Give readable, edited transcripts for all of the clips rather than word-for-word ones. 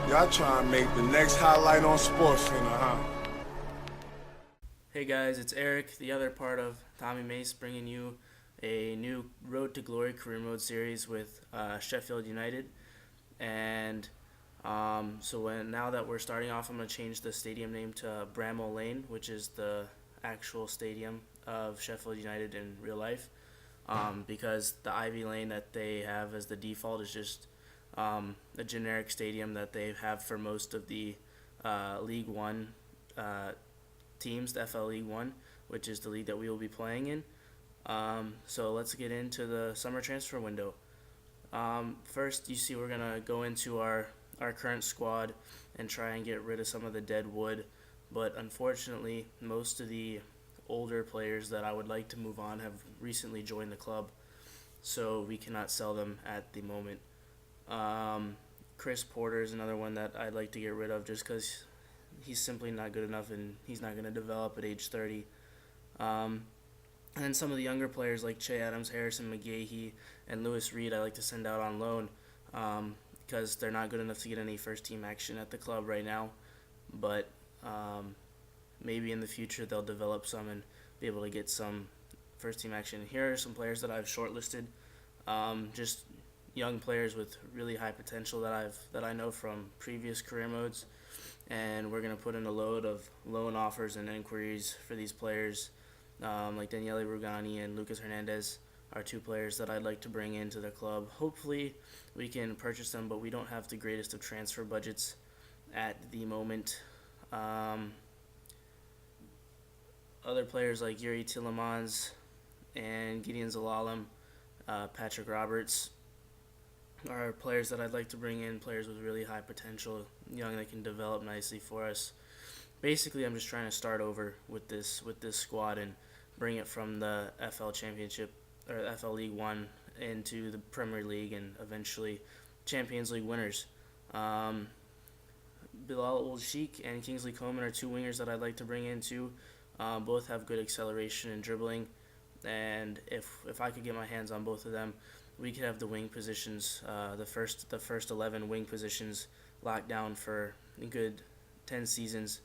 Y'all trying to make the next highlight on SportsCenter, huh? Hey guys, it's Eric, the other part of Tommy Mace, bringing you a new Road to Glory career mode series with Sheffield United. And now that we're starting off, I'm going to change the stadium name to Bramall Lane, which is the actual stadium of Sheffield United in real life, because the Ivy Lane that they have as the default is just a generic stadium that they have for most of the League One teams, the FL League One, which is the league that we will be playing in. So let's get into the summer transfer window. First, you see we're going to go into our current squad and try and get rid of some of the dead wood, but unfortunately, most of the older players that I would like to move on have recently joined the club, so we cannot sell them at the moment. Chris Porter is another one that I'd like to get rid of just because he's simply not good enough and he's not going to develop at age 30. And then some of the younger players like Che Adams, Harrison McGahee, and Lewis Reed I like to send out on loan because they're not good enough to get any first-team action at the club right now. But maybe in the future they'll develop some and be able to get some first-team action. Here are some players that I've shortlisted, just young players with really high potential that I know from previous career modes, and we're going to put in a load of loan offers and inquiries for these players. Like Daniele Rugani and Lucas Hernandez are two players that I'd like to bring into the club. Hopefully we can purchase them, but we don't have the greatest of transfer budgets at the moment. Other players like Yuri Tillemans and Gideon Zalalem, Patrick Roberts are players that I'd like to bring in, players with really high potential, young, that can develop nicely for us. Basically, I'm just trying to start over with this squad and bring it from the FL Championship or FL League One into the Premier League and eventually Champions League winners. Bilal Old Sheik and Kingsley Coman are two wingers that I'd like to bring in too. Both have good acceleration and dribbling, and if I could get my hands on both of them, we could have the wing positions, the first 11 wing positions locked down for a good 10 seasons,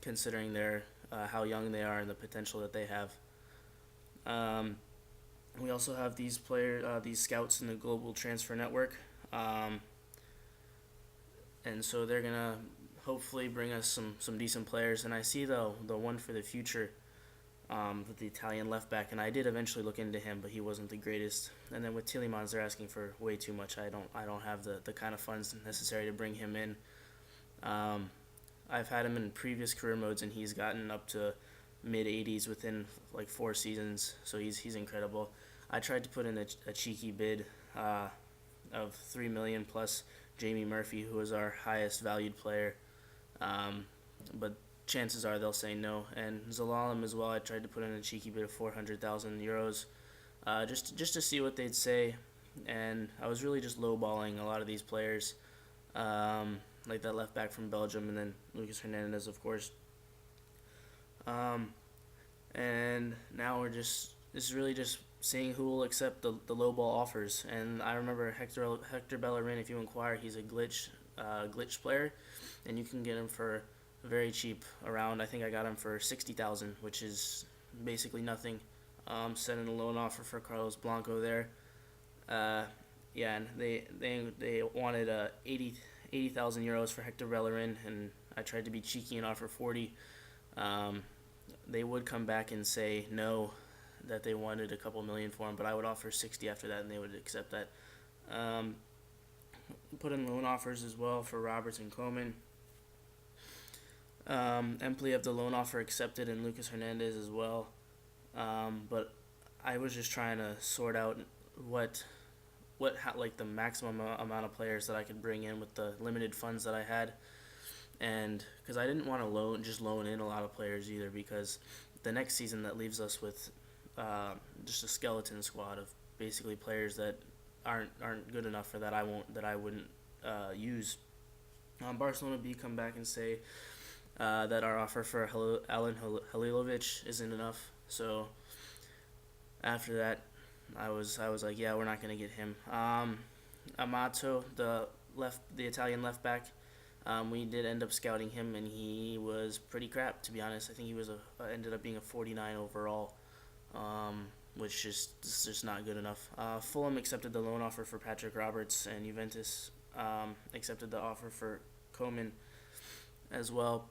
considering their how young they are and the potential that they have. We also have these scouts in the Global Transfer Network, and so they're gonna hopefully bring us some decent players. And I see the one for the future, with the Italian left back, and I did eventually look into him, but he wasn't the greatest. And then with Tillemans, they're asking for way too much. I don't have the kind of funds necessary to bring him in. I've had him in previous career modes, and he's gotten up to mid-80s within like 4 seasons, so he's incredible. I tried to put in a cheeky bid of $3 million plus Jamie Murphy, who was our highest valued player, but chances are they'll say no. And Zalalem as well, I tried to put in a cheeky bid of 400,000 euros, just to see what they'd say, and I was really just lowballing a lot of these players, like that left back from Belgium, and then Lucas Hernandez, of course. And now this is really just seeing who will accept the lowball offers. And I remember Hector Bellerin, if you inquire, he's a glitch player, and you can get him for very cheap. I think I got him for 60,000, which is basically nothing. Sent in a loan offer for Carlos Blanco there. And they wanted 80,000 euros for Hector Bellerin, and I tried to be cheeky and offer 40. They would come back and say no, that they wanted a couple million for him, but I would offer 60 after that, and they would accept that. Put in loan offers as well for Roberts and Coman. Empoli have the loan offer accepted, and Lucas Hernandez as well. But I was just trying to sort out like the maximum amount of players that I could bring in with the limited funds that I had, and because I didn't want to loan in a lot of players either, because the next season that leaves us with just a skeleton squad of basically players that aren't good enough for that I wouldn't use. Barcelona B come back and say that our offer for Alan Halilovic isn't enough. So after that, I was like, yeah, we're not gonna get him. Amato, the the Italian left back. We did end up scouting him, and he was pretty crap, to be honest. I think he was ended up being a 49 overall, which is just not good enough. Fulham accepted the loan offer for Patrick Roberts, and Juventus accepted the offer for Koeman as well.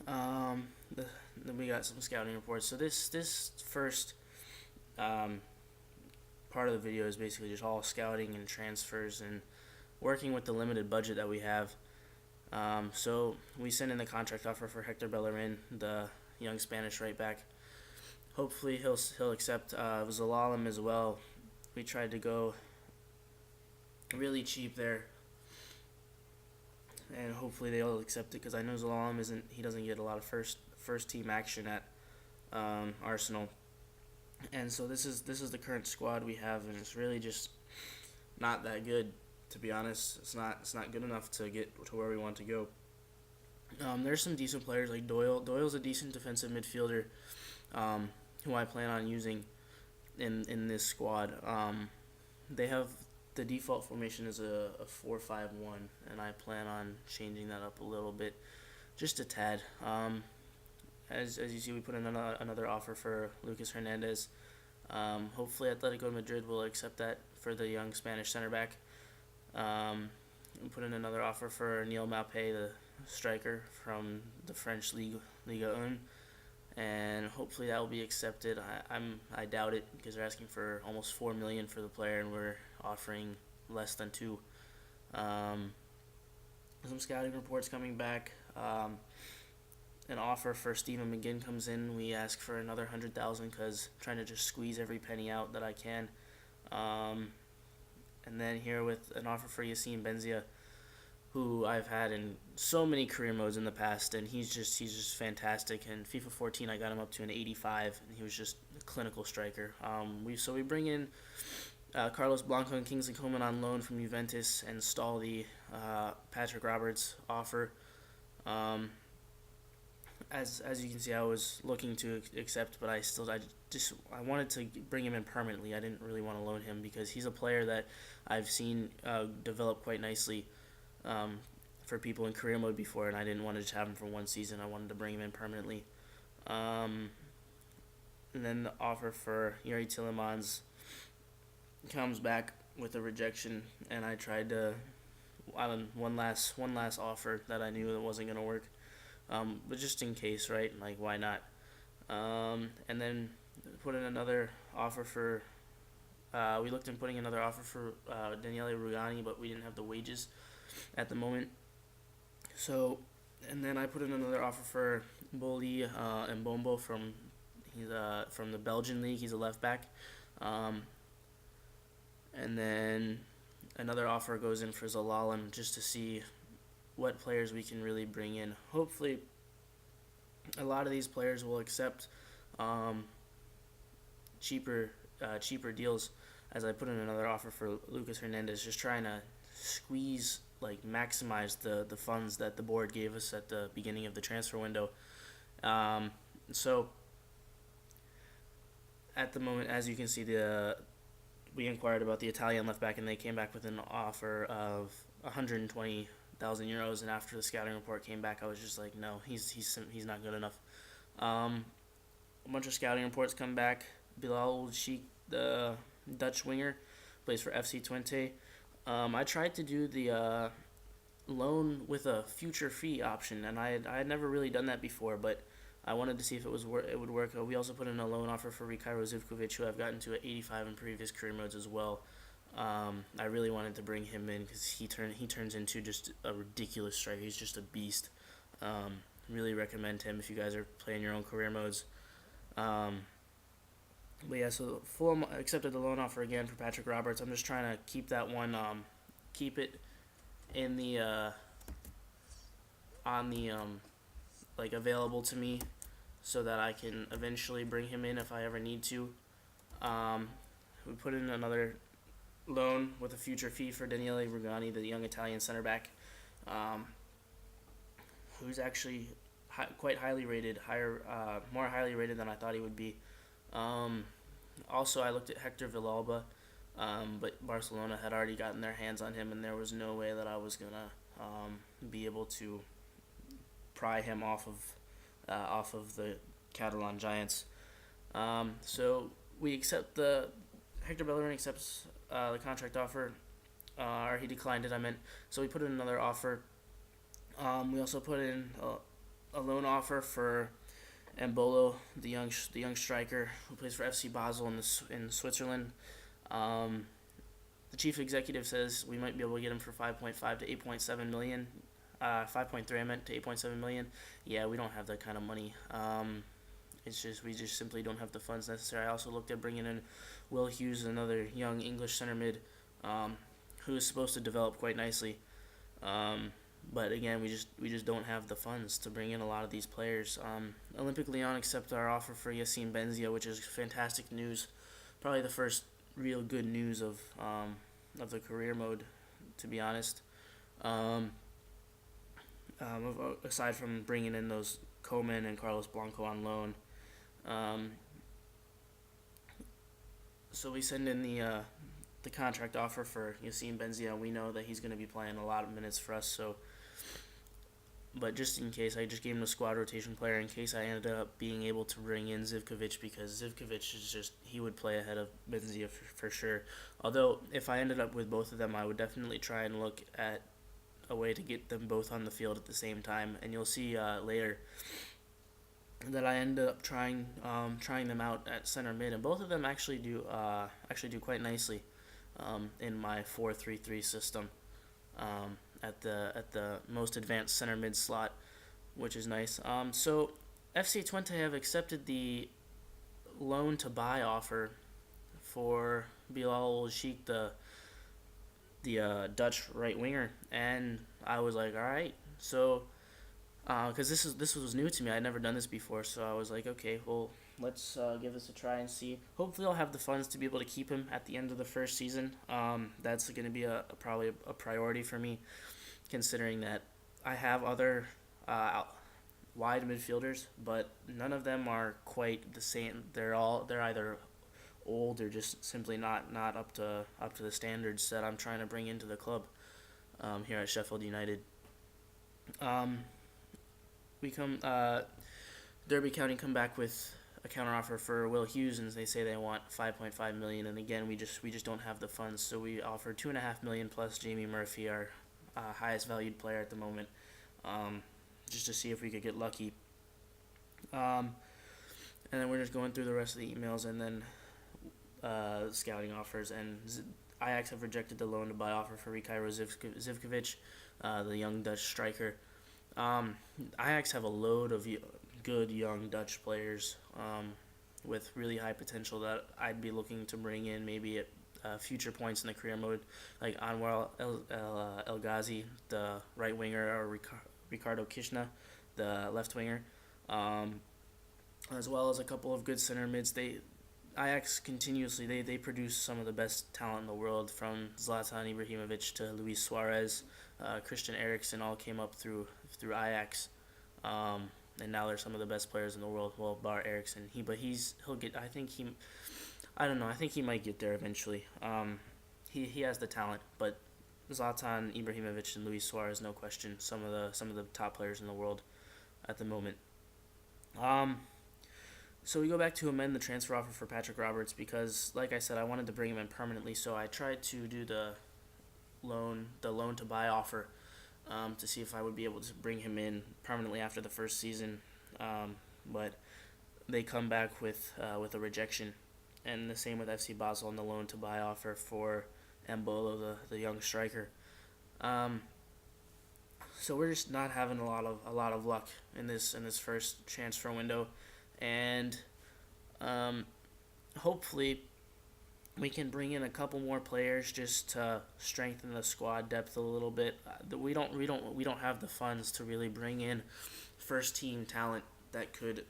Then we got some scouting reports. So this first part of the video is basically just all scouting and transfers and working with the limited budget that we have. So we sent in the contract offer for Hector Bellerin, the young Spanish right back. Hopefully he'll accept. Zalalem as well. We tried to go really cheap there, and hopefully they'll accept it because I know Zalalem doesn't get a lot of first team action at Arsenal. And so this is the current squad we have, and it's really just not that good, to be honest. It's not good enough to get to where we want to go. There's some decent players like Doyle. Doyle's a decent defensive midfielder, who I plan on using in this squad. They have the default formation is a 4-5-1, and I plan on changing that up a little bit, just a tad. As you see, we put in another offer for Lucas Hernandez. Hopefully Atletico Madrid will accept that for the young Spanish center back. We put in another offer for Neil Maupay, the striker from the French Liga 1, and hopefully that will be accepted. I doubt it because they're asking for almost $4 million for the player, and we're offering less than $2 million. Some scouting reports coming back. An offer for Stephen McGinn comes in. We ask for another $100,000 because trying to just squeeze every penny out that I can. And then here with an offer for Yassine Benzia, who I've had in so many career modes in the past, and he's just fantastic. In FIFA 14, I got him up to an 85, and he was just a clinical striker. We bring in Carlos Blanco and Kingsley Coman on loan from Juventus and stall the Patrick Roberts offer. As you can see, I was looking to accept, but I wanted to bring him in permanently. I didn't really want to loan him because he's a player that I've seen develop quite nicely for people in career mode before, and I didn't want to just have him for one season. I wanted to bring him in permanently. And then the offer for Yuri Tillemans comes back with a rejection, and I tried to one last offer that I knew that wasn't going to work. But just in case, right? Like, why not? And then put in another offer for. We looked into putting another offer for Daniele Rugani, but we didn't have the wages at the moment. So, and then I put in another offer for Boli and Mbombo from the Belgian league. He's a left back. And then another offer goes in for Zalalem just to see what players we can really bring in. Hopefully, a lot of these players will accept cheaper deals. As I put in another offer for Lucas Hernandez, just trying to squeeze, maximize the funds that the board gave us at the beginning of the transfer window. So at the moment, as you can see, we inquired about the Italian left back, and they came back with an offer of 120,000 euros. And after the scouting report came back, I was just like, no, he's not good enough. A bunch of scouting reports come back. Bilal Sheikh, the Dutch winger, plays for FC Twente. I tried to do the loan with a future fee option, and I had never really done that before, but I wanted to see if it would work. We also put in a loan offer for Rikairo Zivkovic, who I've gotten to at 85 in previous career modes as well. I really wanted to bring him in because he turns into just a ridiculous striker. He's just a beast. Really recommend him if you guys are playing your own career modes. But yeah, so Fulham accepted the loan offer again for Patrick Roberts. I'm just trying to keep that one, keep it in the available to me, so that I can eventually bring him in if I ever need to. We put in another loan with a future fee for Daniele Rugani, the young Italian center back, who's actually quite highly rated, more highly rated than I thought he would be. Also, I looked at Hector Villalba. But Barcelona had already gotten their hands on him, and there was no way that I was gonna be able to pry him off of the Catalan Giants. So we accept the Hector Bellerin accepts the contract offer, or he declined it. I meant. So we put in another offer. We also put in a loan offer for Embolo, the young striker who plays for FC Basel in Switzerland. The chief executive says we might be able to get him for 5.5 to 8.7 million. 5.3 I meant to 8.7 million. Yeah, we don't have that kind of money. It's just we just simply don't have the funds necessary. I also looked at bringing in Will Hughes, another young English center mid, who is supposed to develop quite nicely. But again, we just don't have the funds to bring in a lot of these players. Olympique Lyon accepted our offer for Yassine Benzia, which is fantastic news. Probably the first real good news of the career mode, to be honest. Aside from bringing in those Koeman and Carlos Blanco on loan. So we send in the contract offer for Yassine Benzia. We know that he's going to be playing a lot of minutes for us. So, but just in case, I just gave him a squad rotation player in case I ended up being able to bring in Zivkovic, because Zivkovic is just, he would play ahead of Benzia for sure. Although if I ended up with both of them, I would definitely try and look at a way to get them both on the field at the same time. And you'll see later that I ended up trying them out at center mid, and both of them actually do quite nicely in my 4-3-3 system at the most advanced center mid slot, which is nice. So FC Twente have accepted the loan to buy offer for Bilal Sheikh, the Dutch right winger, and I was like, all right, so because this was new to me, I'd never done this before, so I was like, okay, well, let's give this a try and see. Hopefully, I'll have the funds to be able to keep him at the end of the first season. That's going to be probably a priority for me, considering that I have other wide midfielders, but none of them are quite the same. They're either old or just simply not up to the standards that I'm trying to bring into the club here at Sheffield United. Derby County come back with a counteroffer for Will Hughes, and they say they want 5.5 million. And again, we just don't have the funds, so we offer 2.5 million plus Jamie Murphy, our highest valued player at the moment, just to see if we could get lucky. And then we're just going through the rest of the emails, and then scouting offers, and Ajax have rejected the loan to buy offer for Rikairo Zivkovic, the young Dutch striker. Ajax have a load of good young Dutch players with really high potential that I'd be looking to bring in maybe at future points in the career mode, like Anwar El Ghazi, the right winger, or Ricardo Kishna, the left winger, as well as a couple of good center mids. Ajax continuously they produce some of the best talent in the world, from Zlatan Ibrahimovic to Luis Suarez, Christian Eriksen, all came up through Ajax, and now they're some of the best players in the world. Well, bar Eriksen, he'll get. I think he might get there eventually. He has the talent, but Zlatan Ibrahimovic and Luis Suarez, no question, some of the top players in the world at the moment. So we go back to amend the transfer offer for Patrick Roberts because, like I said, I wanted to bring him in permanently. So I tried to do the loan to buy offer to see if I would be able to bring him in permanently after the first season, but they come back with a rejection, and the same with FC Basel on the loan to buy offer for Embolo, the young striker. So we're just not having a lot of luck in this first transfer window. And hopefully we can bring in a couple more players just to strengthen the squad depth a little bit. We don't have the funds to really bring in first team talent that could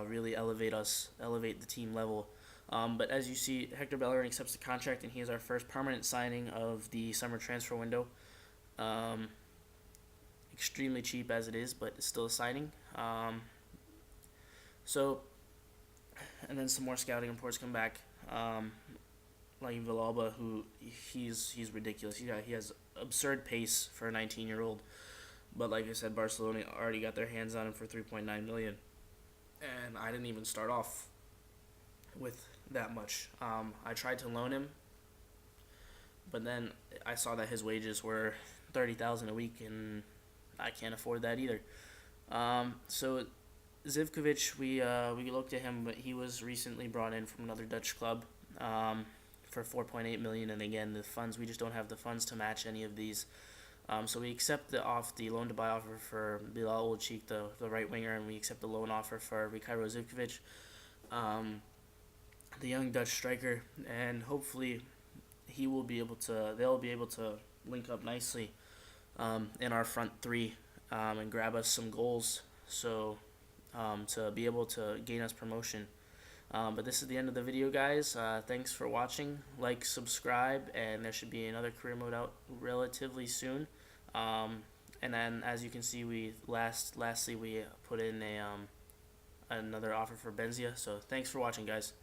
really elevate the team level. But as you see, Hector Bellerin accepts the contract, and he is our first permanent signing of the summer transfer window. Extremely cheap as it is, but it's still a signing. So, and then some more scouting reports come back. like Villalba, who he's ridiculous. He has absurd pace for a 19-year-old. But like I said, Barcelona already got their hands on him for 3.9 million, and I didn't even start off with that much. I tried to loan him, but then I saw that his wages were 30,000 a week, and I can't afford that either. So Zivkovic, we looked at him, but he was recently brought in from another Dutch club for 4.8 million, and again, the funds, we just don't have the funds to match any of these. So we accept the loan to buy offer for Bilal Olchik, the right winger, and we accept the loan offer for Rikairo Zivkovic, the young Dutch striker, and hopefully they'll be able to link up nicely in our front three and grab us some goals, so to be able to gain us promotion. But this is the end of the video, guys. Thanks for watching. Like, subscribe, and there should be another career mode out relatively soon. And then, as you can see, lastly we put in another offer for Benzia. So thanks for watching, guys.